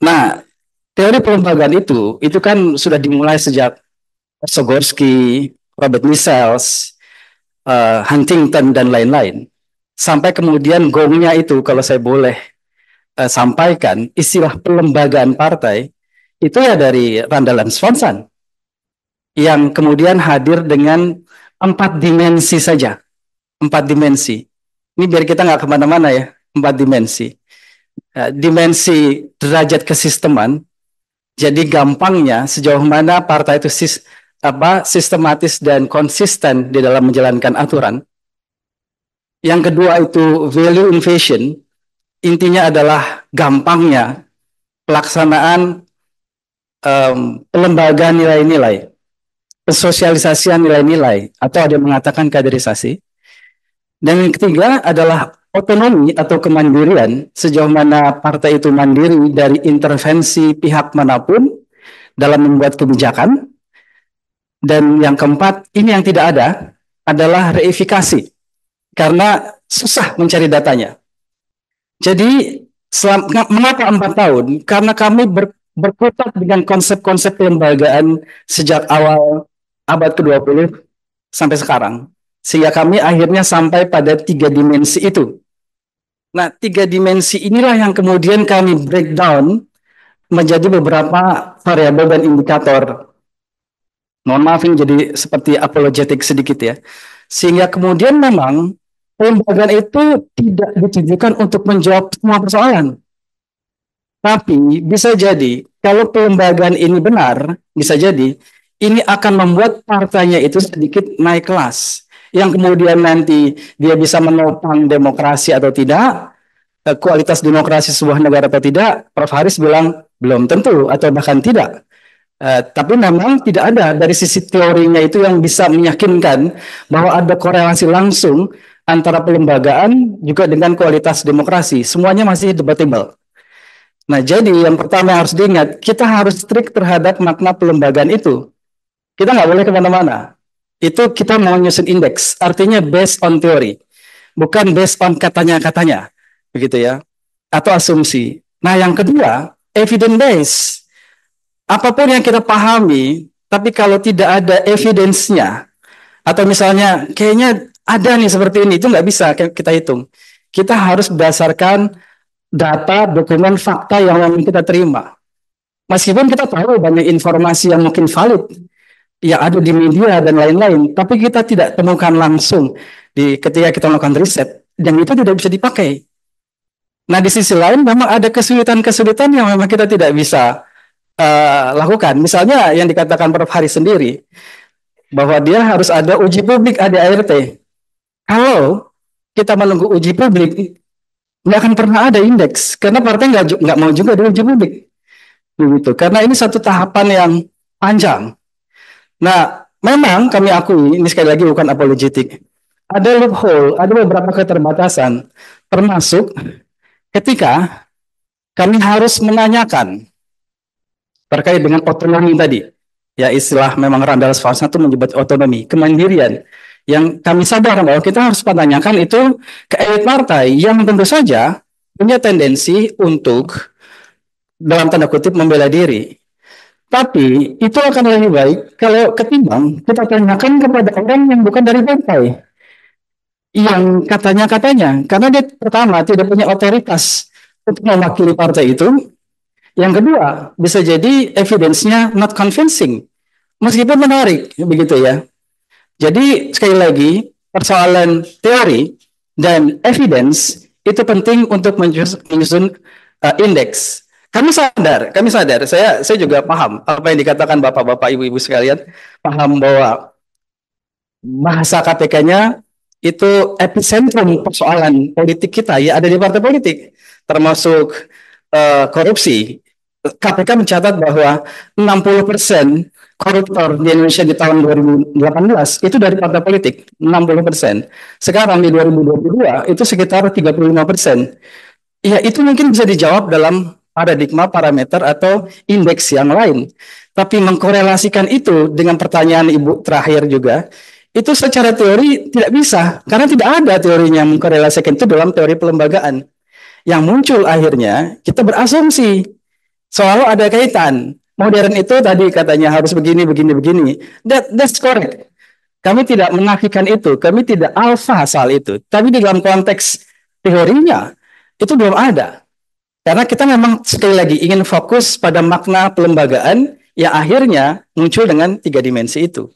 Nah, teori pelembagaan itu kan sudah dimulai sejak Sogorsky, Robert Michels, Huntington dan lain-lain. Sampai kemudian gongnya itu kalau saya boleh sampaikan istilah pelembagaan partai itu ya dari Randall dan Swanson yang kemudian hadir dengan 4 dimensi saja, 4 dimensi. Ini biar kita nggak kemana-mana ya, 4 dimensi. Dimensi derajat kesisteman. Jadi gampangnya sejauh mana partai itu sistematis dan konsisten di dalam menjalankan aturan. Yang kedua itu value invasion. Intinya adalah gampangnya pelaksanaan pelembagaan nilai-nilai, sosialisasian nilai-nilai, atau ada yang mengatakan kaderisasi. Dan yang ketiga adalah otonomi atau kemandirian, sejauh mana partai itu mandiri dari intervensi pihak manapun dalam membuat kebijakan. Dan yang keempat, ini yang tidak ada, adalah reifikasi, karena susah mencari datanya. Jadi, mengapa 4 tahun? Karena kami berkutat dengan konsep-konsep kelembagaan sejak awal abad ke-20 sampai sekarang. Sehingga kami akhirnya sampai pada 3 dimensi itu. Nah, 3 dimensi inilah yang kemudian kami breakdown menjadi beberapa variabel dan indikator. Mohon maaf ini jadi seperti apologetik sedikit ya. Sehingga kemudian memang pelembagaan itu tidak ditujukan untuk menjawab semua persoalan. Tapi bisa jadi kalau pelembagaan ini benar, bisa jadi ini akan membuat partainya itu sedikit naik kelas. Yang kemudian nanti dia bisa menopang demokrasi atau tidak, kualitas demokrasi sebuah negara atau tidak, Prof. Haris bilang belum tentu atau bahkan tidak. Tapi memang tidak ada dari sisi teorinya itu yang bisa meyakinkan bahwa ada korelasi langsung antara pelembagaan juga dengan kualitas demokrasi. Semuanya masih debatable. Nah, jadi yang pertama yang harus diingat, kita harus strict terhadap makna pelembagaan itu. Kita nggak boleh kemana-mana. Itu kita mau nyusun indeks, artinya based on teori, bukan based on katanya-katanya, begitu ya, atau asumsi. Nah, yang kedua, evidence based. Apapun yang kita pahami, tapi kalau tidak ada evidence-nya, atau misalnya kayaknya ada nih seperti ini, itu nggak bisa kita hitung. Kita harus berdasarkan data, dokumen, fakta yang memang kita terima. Meskipun kita tahu banyak informasi yang mungkin valid, yang ada di media dan lain-lain, tapi kita tidak temukan langsung ketika kita melakukan riset, dan itu tidak bisa dipakai. Nah, di sisi lain memang ada kesulitan-kesulitan yang memang kita tidak bisa lakukan. Misalnya yang dikatakan Prof. Haris sendiri, bahwa dia harus ada uji publik ADART. Kalau kita menunggu uji publik, nggak akan pernah ada indeks, karena partai nggak mau juga diuji publik. Begitu. Karena ini satu tahapan yang panjang. Nah, memang kami akui, ini sekali lagi bukan apologetik, ada loophole, ada beberapa keterbatasan, termasuk ketika kami harus menanyakan terkait dengan otonomi tadi. Ya, istilah memang Randall Swanson itu menyebut otonomi, kemandirian. Yang kami sadar bahwa kita harus menanyakan itu ke elit partai yang tentu saja punya tendensi untuk dalam tanda kutip membela diri. Tapi itu akan lebih baik kalau ketimbang kita tanyakan kepada orang yang bukan dari partai. Yang katanya-katanya, karena dia pertama tidak punya otoritas untuk mewakili partai itu. Yang kedua, bisa jadi evidence-nya not convincing. Meskipun menarik, begitu ya. Jadi sekali lagi, persoalan teori dan evidence itu penting untuk menyusun indeks. Kami sadar, saya juga paham apa yang dikatakan bapak-bapak, ibu-ibu sekalian, paham bahwa bahasa KPK-nya itu epicentrum persoalan politik kita ya ada di partai politik, termasuk korupsi. KPK mencatat bahwa 60% koruptor di Indonesia di tahun 2018 itu dari partai politik, 60%. Sekarang di 2022 itu sekitar 35%. Ya, itu mungkin bisa dijawab dalam paradigma, parameter, atau indeks yang lain. Tapi mengkorelasikan itu dengan pertanyaan Ibu terakhir juga, itu secara teori tidak bisa, karena tidak ada teorinya mengkorelasikan itu dalam teori pelembagaan. Yang muncul akhirnya, kita berasumsi. Selalu ada kaitan. Modern itu tadi katanya harus begini, begini, begini. That's correct. Kami tidak menafikan itu. Kami tidak alfa soal itu. Tapi di dalam konteks teorinya, itu belum ada. Karena kita memang sekali lagi ingin fokus pada makna pelembagaan yang akhirnya muncul dengan 3 dimensi itu.